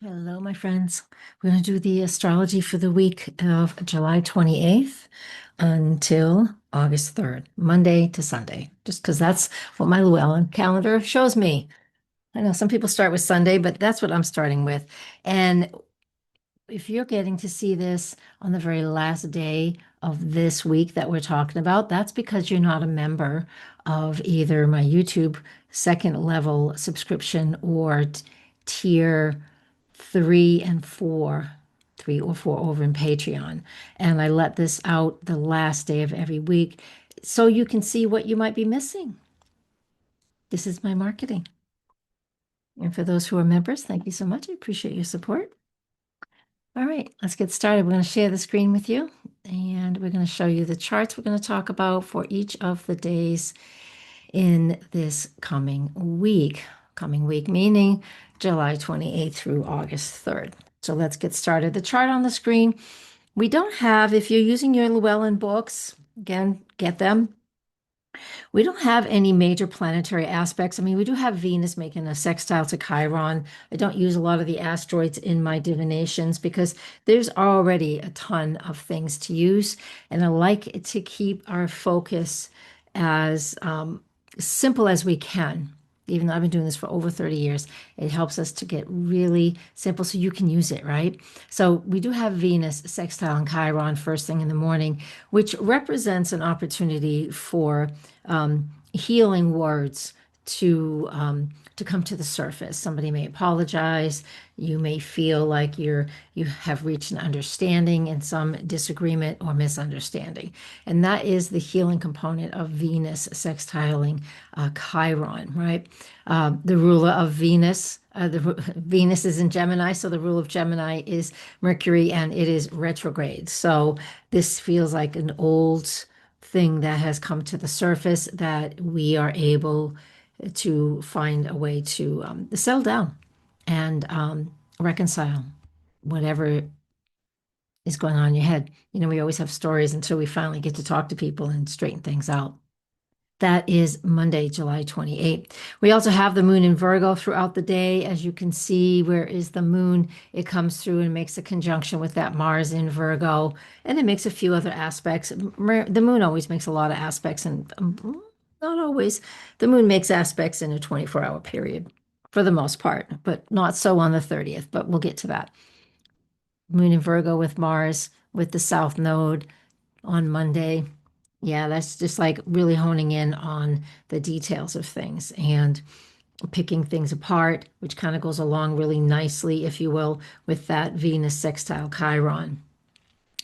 Hello, my friends. We're going to do the astrology for the week of July 28th until August 3rd, Monday to Sunday, just because that's what my Llewellyn calendar shows me. I know some people start with Sunday, but that's what I'm starting with. And if you're getting to see this on the very last day of this week that we're talking about, that's because you're not a member of either my YouTube second level subscription or tier 3 and 4, 3 or 4 over in Patreon. And I let this out the last day of every week so you can see what you might be missing. This is my marketing. And for those who are members, thank you so much. I appreciate your support. All right, let's get started. We're going to share the screen with you and we're going to show you the charts we're going to talk about for each of the days in this coming week. Coming week meaning July 28th through August 3rd. So let's get started. The chart on the screen, we don't have, if you're using your Llewellyn books, again, get them. We don't have any major planetary aspects. I mean, we do have Venus making a sextile to Chiron. I don't use a lot of the asteroids in my divinations because there's already a ton of things to use. And I like to keep our focus as simple as we can. Even though I've been doing this for over 30 years, it helps us to get really simple so you can use it, right? So we do have Venus sextile and Chiron first thing in the morning, which represents an opportunity for healing words to come to the surface. Somebody may apologize. You may feel like you have reached an understanding in some disagreement or misunderstanding, and that is the healing component of Venus sextiling Chiron, right? The ruler of Venus. Venus is in Gemini, so the rule of Gemini is Mercury, and it is retrograde. So this feels like an old thing that has come to the surface that we are able to find a way to settle down and reconcile whatever is going on in your head. You know, we always have stories until we finally get to talk to people and straighten things out. That is Monday, July 28th. We also have the moon in Virgo throughout the day. As you can see, where is the moon? It comes through and makes a conjunction with that Mars in Virgo, and it makes a few other aspects. The moon always makes a lot of aspects, and not always. The moon makes aspects in a 24-hour period for the most part, but not so on the 30th, but we'll get to that. Moon in Virgo with Mars, with the South Node on Monday. Yeah, that's just like really honing in on the details of things and picking things apart, which kind of goes along really nicely, if you will, with that Venus sextile Chiron.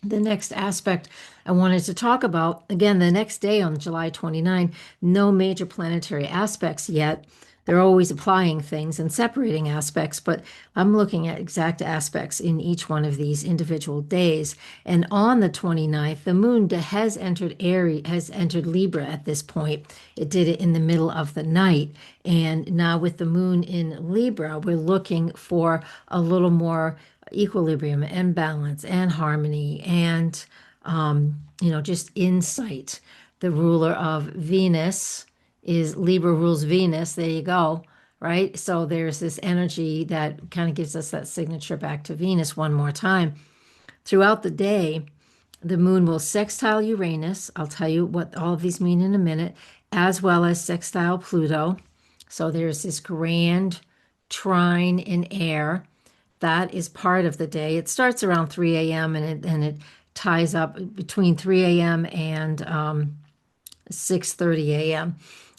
The next aspect I wanted to talk about, again, the next day on July 29, no major planetary aspects yet. They're always applying things and separating aspects, but I'm looking at exact aspects in each one of these individual days. And on the 29th, the moon has entered Aries, has entered Libra at this point. It did it in the middle of the night. And now with the moon in Libra, we're looking for a little more equilibrium and balance and harmony and just insight. The ruler of Venus is Libra rules Venus. There you go, right? So there's this energy that kind of gives us that signature back to Venus one more time. Throughout the day, the moon will sextile Uranus. I'll tell you what all of these mean in a minute, as well as sextile Pluto. So there's this grand trine in air. That is part of the day. It starts around 3 a.m. and it ties up between 3 a.m. and 6:30 a.m.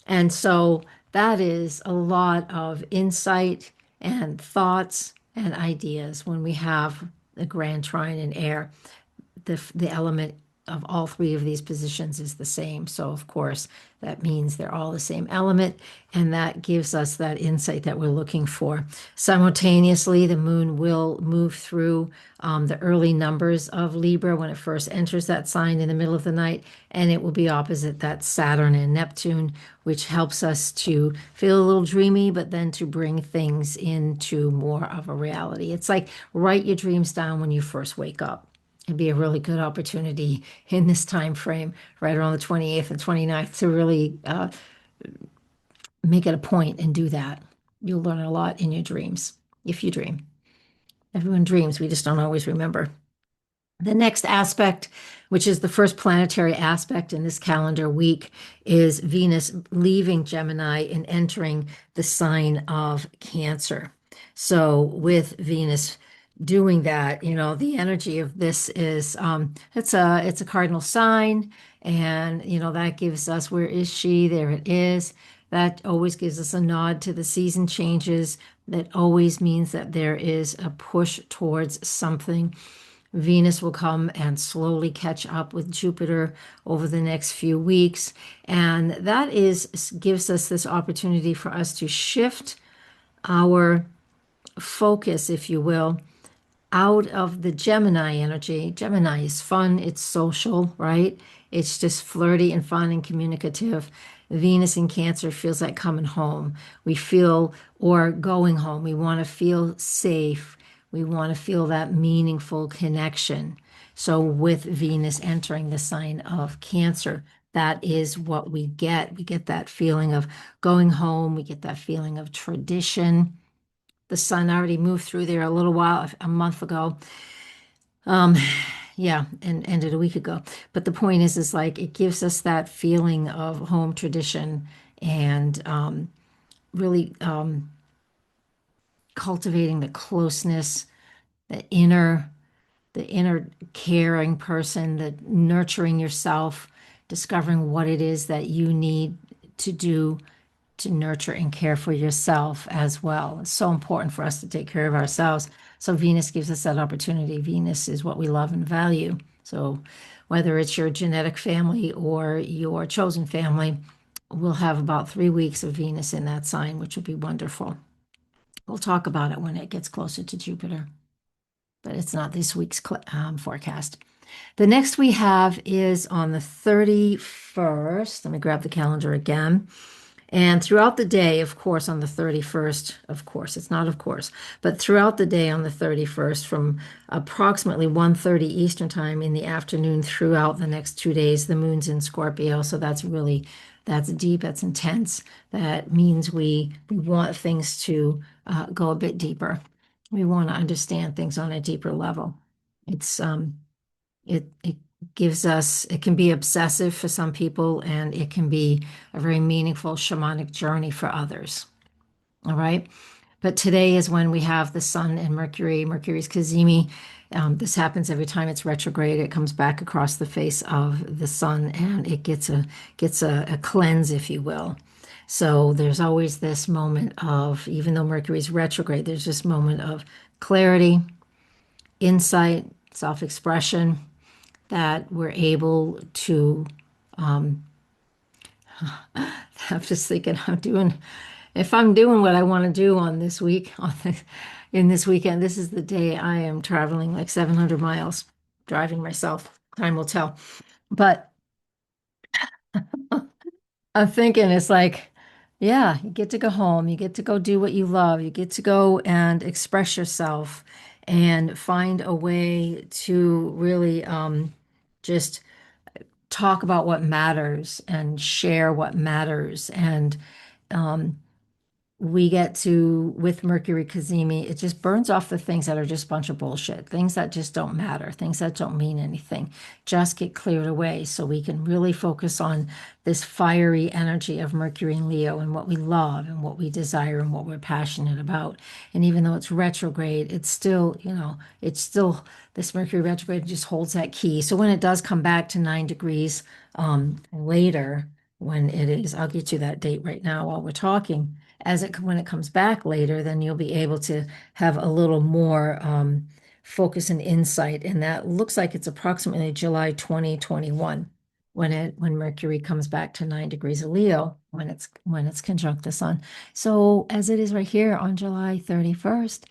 And so that is a lot of insight and thoughts and ideas when we have the grand trine in air. The element of all three of these positions is the same. So, of course, that means they're all the same element, and that gives us that insight that we're looking for. Simultaneously, the moon will move through the early numbers of Libra when it first enters that sign in the middle of the night, and it will be opposite that Saturn and Neptune, which helps us to feel a little dreamy, but then to bring things into more of a reality. It's like write your dreams down when you first wake up. It'd be a really good opportunity in this time frame, right around the 28th and 29th, to really make it a point and do that. You'll learn a lot in your dreams if you dream. Everyone dreams. We just don't always remember. The next aspect, which is the first planetary aspect in this calendar week, is Venus leaving Gemini and entering the sign of Cancer. So with Venus doing that, the energy of this is it's a cardinal sign, and that gives us, where is she? There it is. That always gives us a nod to the season changes. That always means that there is a push towards something. Venus will come and slowly catch up with Jupiter over the next few weeks. And that gives us this opportunity for us to shift our focus, if you will, out of the Gemini energy. Gemini is fun, it's social, right? It's just flirty and fun and communicative. Venus in Cancer feels like coming home. We feel, or going home. We want to feel safe. We want to feel that meaningful connection. So, with Venus entering the sign of Cancer, that is what we get. We get that feeling of going home. We get that feeling of tradition. The sun already moved through there a little while, a month ago. Um, yeah, and ended a week ago. But the point is like it gives us that feeling of home tradition and really cultivating the closeness, the inner, the inner caring person, the nurturing yourself, discovering what it is that you need to do to nurture and care for yourself as well. It's so important for us to take care of ourselves. So Venus gives us that opportunity. Venus is what we love and value. So whether it's your genetic family or your chosen family, we'll have about 3 weeks of Venus in that sign, which will be wonderful. We'll talk about it when it gets closer to Jupiter, but it's not this week's forecast. The next we have is on the 31st. Let me grab the calendar again. And throughout the day, of course, on the 31st, of course, it's not of course, but throughout the day on the 31st, from approximately 1:30 Eastern time in the afternoon throughout the next 2 days, the moon's in Scorpio. So that's deep, that's intense. That means we want things to go a bit deeper. We want to understand things on a deeper level. It's it gives us, it can be obsessive for some people, and it can be a very meaningful shamanic journey for others. All right. But today is when we have the sun and Mercury. Mercury's Cazimi. This happens every time it's retrograde. It comes back across the face of the sun, and it gets a cleanse, if you will. So there's always this moment of, even though Mercury's retrograde, there's this moment of clarity, insight, self-expression, that we're able to. I'm just thinking, if I'm doing what I want to do on this week, in this weekend, this is the day I am traveling like 700 miles, driving myself. Time will tell. But I'm thinking it's like, yeah, you get to go home, you get to go do what you love, you get to go and express yourself and find a way to really just talk about what matters and share what matters. And um, we get to, with Mercury Cazimi, it just burns off the things that are just a bunch of bullshit, things that just don't matter, things that don't mean anything, just get cleared away so we can really focus on this fiery energy of Mercury and Leo and what we love and what we desire and what we're passionate about. And even though it's retrograde, it's still, this Mercury retrograde just holds that key. So when it does come back to 9 degrees later, when it is, I'll get you that date right now while we're talking, when it comes back later, then you'll be able to have a little more focus and insight. And that looks like it's approximately July 2021 when Mercury comes back to 9 degrees of Leo, when it's conjunct the sun. So as it is right here on July 31st,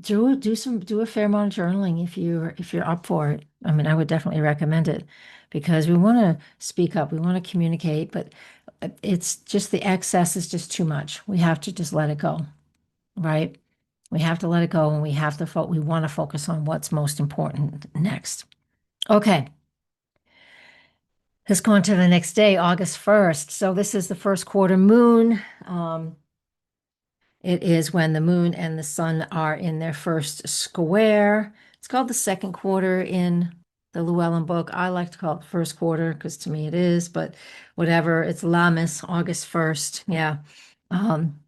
do a fair amount of journaling if you're up for it. I mean, I would definitely recommend it because we want to speak up, we want to communicate, but it's just the excess is just too much. We have to just let it go, right? We have to let it go, and we want to focus on what's most important next. Okay. Let's go on to the next day, August 1st. So this is the first quarter moon. It is when the moon and the sun are in their first square. It's called the second quarter in the Llewellyn book. I like to call it first quarter because to me it is, but whatever. It's Lammas, August 1st. Yeah.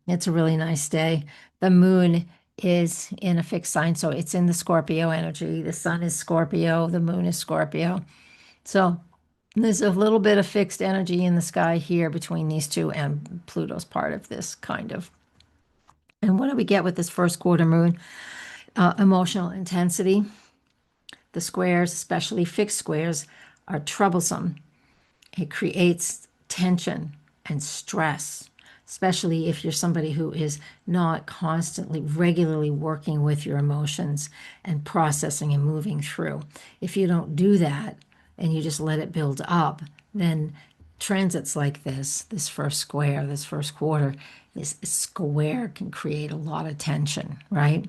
It's a really nice day. The moon is in a fixed sign, so it's in the Scorpio energy. The sun is Scorpio, the moon is Scorpio. So there's a little bit of fixed energy in the sky here between these two, and Pluto's part of this kind of. And what do we get with this first quarter moon? Emotional intensity. The squares, especially fixed squares, are troublesome. It creates tension and stress, especially if you're somebody who is not constantly, regularly working with your emotions and processing and moving through. If you don't do that and you just let it build up, then transits like this first square, this first quarter, this square can create a lot of tension, right?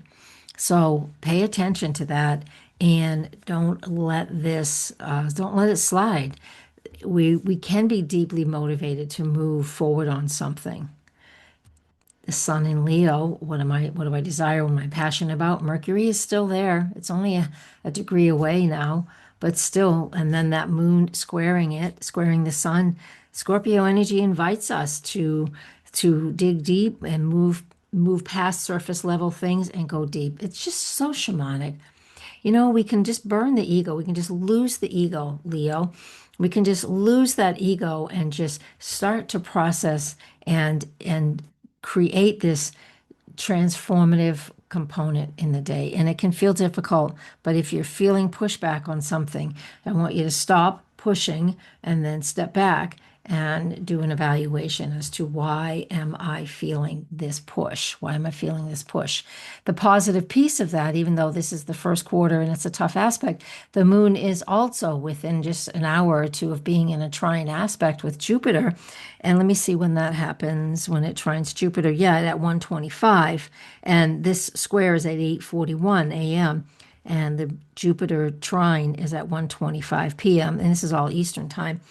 So pay attention to that and don't let it slide. We can be deeply motivated to move forward on something. The sun in Leo, what do I desire? What am I passionate about? Mercury is still there. It's only a degree away now, but still, and then that moon squaring it, squaring the sun. Scorpio energy invites us to dig deep and move past surface level things and go deep. It's just so shamanic. We can just burn the ego. We can just lose the ego, Leo. We can just lose that ego and just start to process and create this transformative component in the day. And it can feel difficult, but if you're feeling pushback on something, I want you to stop pushing and then step back and do an evaluation as to why am I feeling this push? Why am I feeling this push? The positive piece of that, even though this is the first quarter and it's a tough aspect, the moon is also within just an hour or two of being in a trine aspect with Jupiter. And let me see when that happens, when it trines Jupiter. Yeah, at 125. And this square is at 8:41 a.m. And the Jupiter trine is at 1:25 p.m. And this is all Eastern time.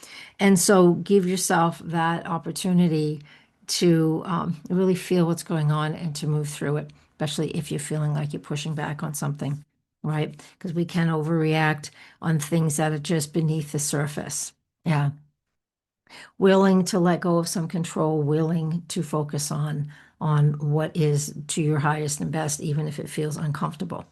And so give yourself that opportunity to really feel what's going on and to move through it, especially if you're feeling like you're pushing back on something, right? Because we can overreact on things that are just beneath the surface. Yeah. Willing to let go of some control, willing to focus on what is to your highest and best, even if it feels uncomfortable.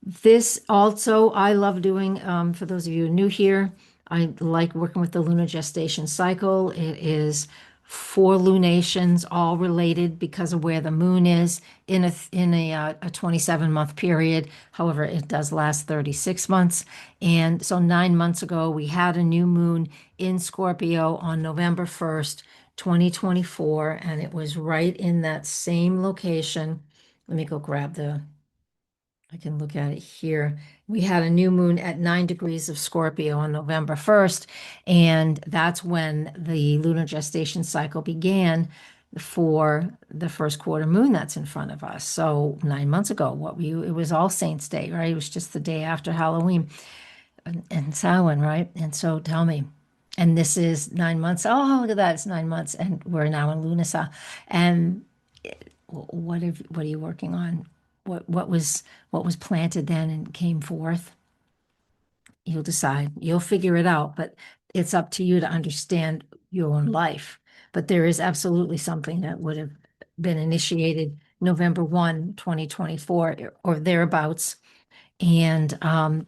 This also, I love doing, for those of you new here, I like working with the lunar gestation cycle. It is 4 lunations, all related because of where the moon is in a 27-month period. However, it does last 36 months. And so 9 months ago, we had a new moon in Scorpio on November 1st, 2024, and it was right in that same location. Let me go grab I can look at it here. We had a new moon at 9 degrees of Scorpio on November 1st, and that's when the lunar gestation cycle began for the first quarter moon that's in front of us. So 9 months ago, it was All Saints Day, right? It was just the day after Halloween and Samhain, right? And so tell me, and this is 9 months. Oh, look at that. It's 9 months, and we're now in Lunasa. And what are you working on? What was planted then and came forth? You'll decide. You'll figure it out, but it's up to you to understand your own life. But there is absolutely something that would have been initiated November 1, 2024, or thereabouts. And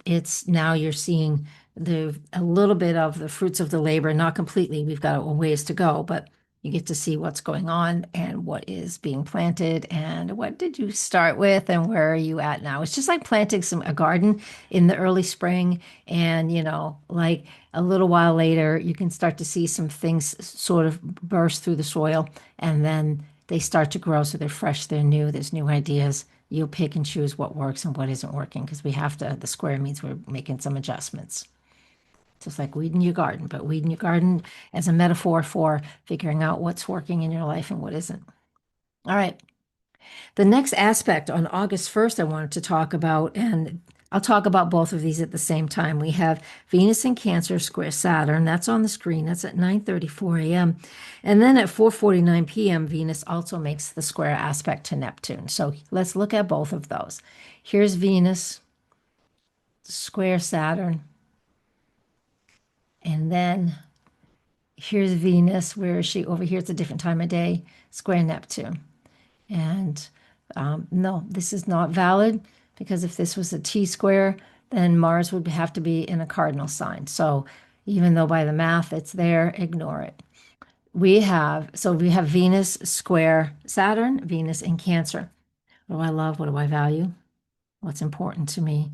it's now you're seeing a little bit of the fruits of the labor, not completely. We've got a ways to go, but you get to see what's going on and what is being planted and what did you start with and where are you at now. It's just like planting a garden in the early spring, and like a little while later, you can start to see some things sort of burst through the soil, and then they start to grow. So they're fresh, they're new, there's new ideas. You'll pick and choose what works and what isn't working because the square means we're making some adjustments. Just like weeding your garden, but weeding your garden as a metaphor for figuring out what's working in your life and what isn't. All right. The next aspect on August 1st I wanted to talk about, and I'll talk about both of these at the same time. We have Venus in Cancer square Saturn. That's on the screen. That's at 9:34 a.m. And then at 4:49 p.m., Venus also makes the square aspect to Neptune. So let's look at both of those. Here's Venus square Saturn. And then here's Venus. Where is she? Over here, it's a different time of day, square Neptune. And no, this is not valid because if this was a T square, then Mars would have to be in a cardinal sign. So even though by the math it's there, ignore it. We have Venus square Saturn, Venus in Cancer. What do I love? What do I value? What's important to me?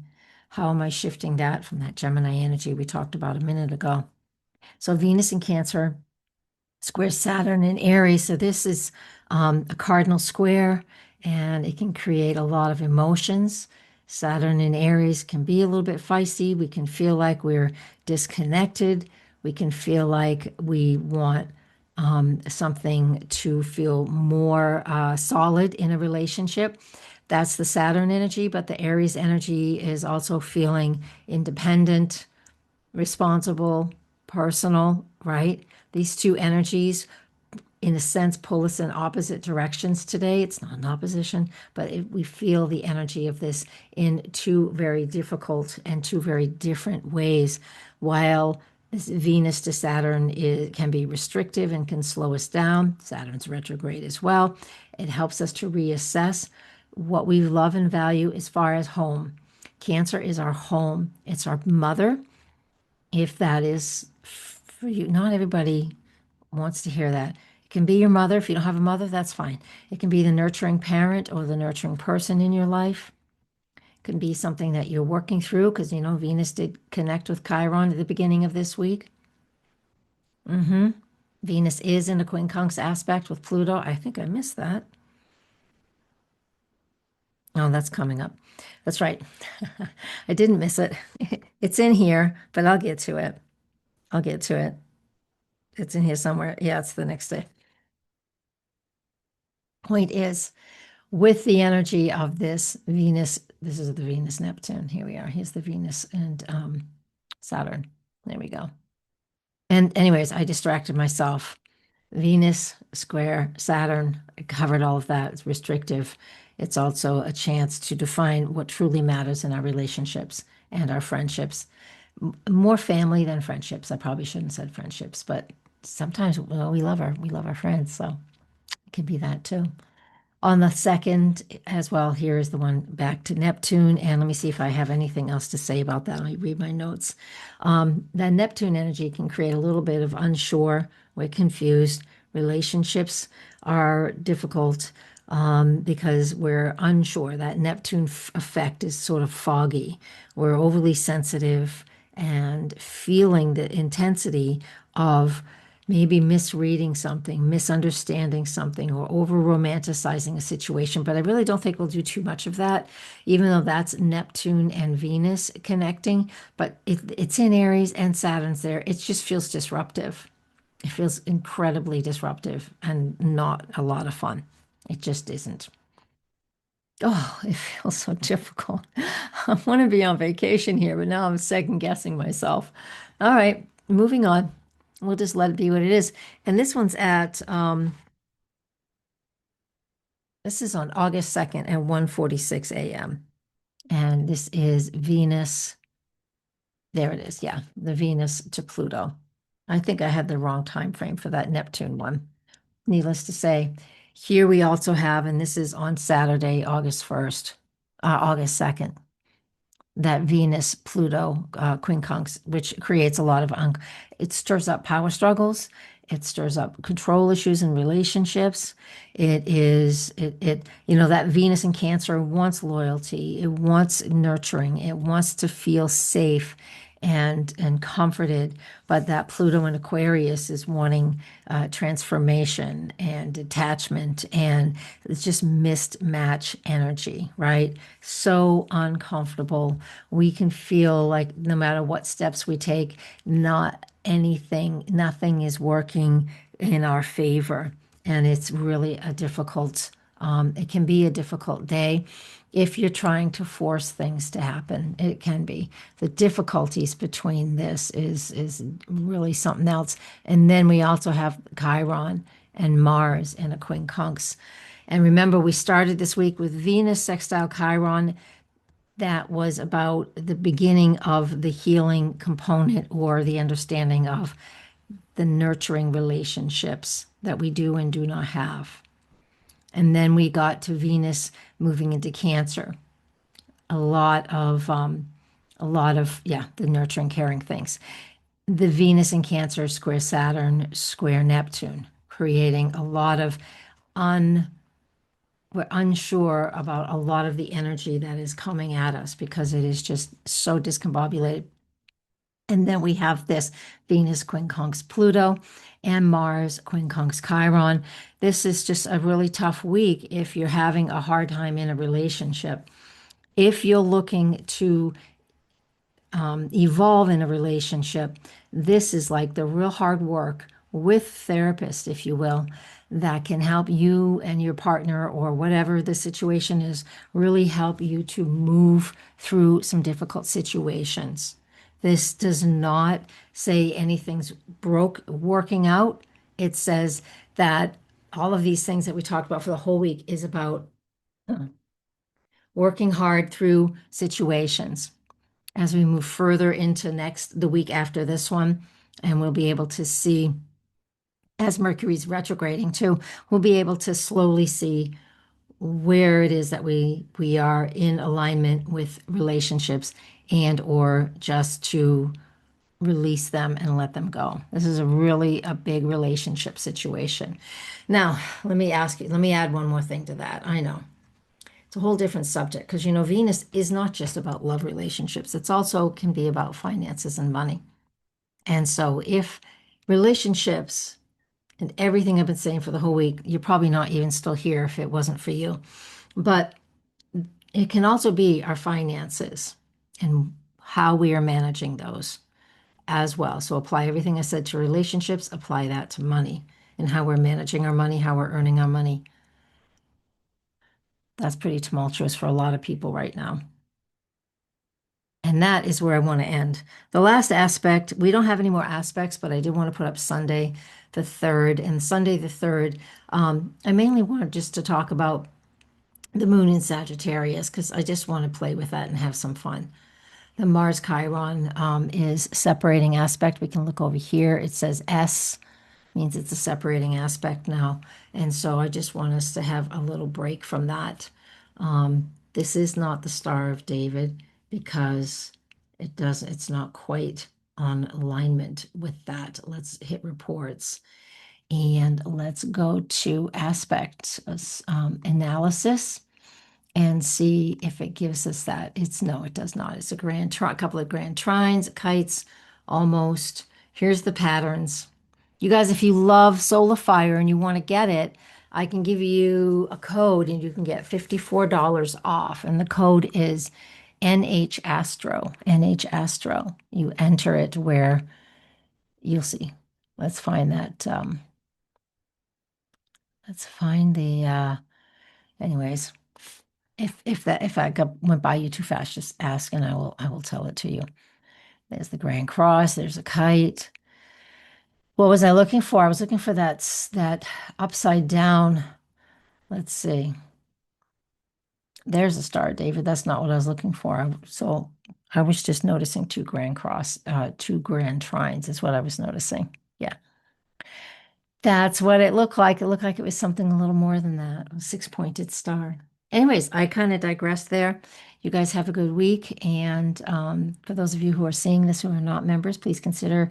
How am I shifting that from that Gemini energy we talked about a minute ago? So Venus in Cancer square Saturn in Aries. So this is a cardinal square, and it can create a lot of emotions. Saturn in Aries can be a little bit feisty. We can feel like we're disconnected. We can feel like we want something to feel more solid in a relationship. That's the Saturn energy, but the Aries energy is also feeling independent, responsible, personal, right? These two energies, in a sense, pull us in opposite directions today. It's not an opposition, but we feel the energy of this in two very difficult and two very different ways. While this Venus to Saturn can be restrictive and can slow us down, Saturn's retrograde as well. It helps us to reassess what we love and value as far as home. Cancer is our home, it's our mother. If that is for you, not everybody wants to hear that. It can be your mother. If you don't have a mother, that's fine. It can be the nurturing parent or the nurturing person in your life. It can be something that you're working through because, Venus did connect with Chiron at the beginning of this week. Venus is in a quincunx aspect with Pluto. I think I missed that. Oh, that's coming up. That's right. I didn't miss it. It's in here, but I'll get to it. I'll get to it. It's in here somewhere. Yeah, it's the next day. Point is, with the energy of this Venus, this is the Venus Neptune. Here we are. Here's the Venus and Saturn. There we go. And anyways, I distracted myself. Venus square Saturn, I covered all of that. It's restrictive. It's also a chance to define what truly matters in our relationships and our friendships. More family than friendships. I probably shouldn't have said friendships, but sometimes we love our friends, so it can be that too. On the second as well, here is the one back to Neptune. And let me see if I have anything else to say about that. Let me read my notes. That Neptune energy can create a little bit of unsure, we're confused. Relationships are difficult because we're unsure. That Neptune effect is sort of foggy. We're overly sensitive and feeling the intensity of maybe misreading something, misunderstanding something, or over romanticizing a situation. But I really don't think we'll do too much of that, even though that's Neptune and Venus connecting. But it's in Aries and Saturn's there. It just feels disruptive. It feels incredibly disruptive and not a lot of fun. It just isn't. Oh, it feels so difficult. I want to be on vacation here, but now I'm second guessing myself. All right, moving on. We'll just let it be what it is. And this one's this is on August 2nd at 1:46 a.m. And this is Venus. There it is. Yeah, the Venus to Pluto. I think I had the wrong time frame for that Neptune one. Needless to say, here we also have, and this is on Saturday, August 2nd, that Venus Pluto quincunx, which creates a lot of it stirs up power struggles. It stirs up control issues in relationships. That Venus in Cancer wants loyalty. It wants nurturing. It wants to feel safe and comforted. But that Pluto in Aquarius is wanting transformation and detachment, and it's just mismatch energy, right? So uncomfortable. We can feel like no matter what steps we take, nothing is working in our favor. And it's really a difficult It can be a difficult day if you're trying to force things to happen. It can be. The difficulties between this is really something else. And then we also have Chiron and Mars and a quincunx. And remember, we started this week with Venus sextile Chiron. That was about the beginning of the healing component or the understanding of the nurturing relationships that we do and do not have. And then we got to Venus moving into Cancer. A lot of, yeah, the nurturing, caring things. The Venus in Cancer square Saturn, square Neptune, creating a lot of we're unsure about a lot of the energy that is coming at us because it is just so discombobulated. And then we have this Venus quincunx Pluto and Mars quincunx Chiron. This is just a really tough week if you're having a hard time in a relationship. If you're looking to evolve in a relationship, this is like the real hard work with therapist, if you will, that can help you and your partner or whatever the situation is, really help you to move through some difficult situations. This does not say anything's working out. It says that all of these things that we talked about for the whole week is about working hard through situations. As we move further into the week after this one, and we'll be able to see, as Mercury's retrograding too, we'll be able to slowly see where it is that we are in alignment with relationships and or just to release them and let them go. This is a big relationship situation. Now, let me add one more thing to that. I know it's a whole different subject because, Venus is not just about love relationships. It's also can be about finances and money. And so if relationships and everything I've been saying for the whole week, you're probably not even still here if it wasn't for you. But it can also be our finances and how we are managing those as well. So apply everything I said to relationships, apply that to money and how we're managing our money, how we're earning our money. That's pretty tumultuous for a lot of people right now. And that is where I want to end. The last aspect, we don't have any more aspects, but I did want to put up Sunday the 3rd. And Sunday the 3rd, I mainly wanted just to talk about the moon in Sagittarius because I just want to play with that and have some fun. The Mars Chiron is separating aspect. We can look over here. It says S, means it's a separating aspect now. And so I just want us to have a little break from that. This is not the Star of David because it's not quite on alignment with that. Let's hit reports and let's go to aspect analysis and see if it gives us that. No, it does not. It's a couple of grand trines, kites, almost. Here's the patterns. You guys, if you love solar fire and you want to get it, I can give you a code and you can get $54 off. And the code is NH Astro. NH Astro. You enter it where you'll see. Let's find that. Let's find the anyways. If I went by you too fast, just ask and I will tell it to you. There's the Grand Cross, there's a kite. What was I looking for? I was looking for that upside down. Let's see. There's a star, David. That's not what I was looking for. So I was just noticing two grand trines is what I was noticing. Yeah. That's what it looked like. It looked like it was something a little more than that. A six-pointed star. Anyways, I kind of digressed there. You guys have a good week. And for those of you who are seeing this who are not members, please consider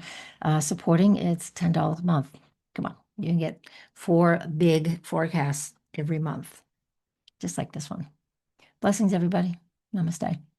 supporting. It's $10 a month. Come on. You can get 4 big forecasts every month, just like this one. Blessings, everybody. Namaste.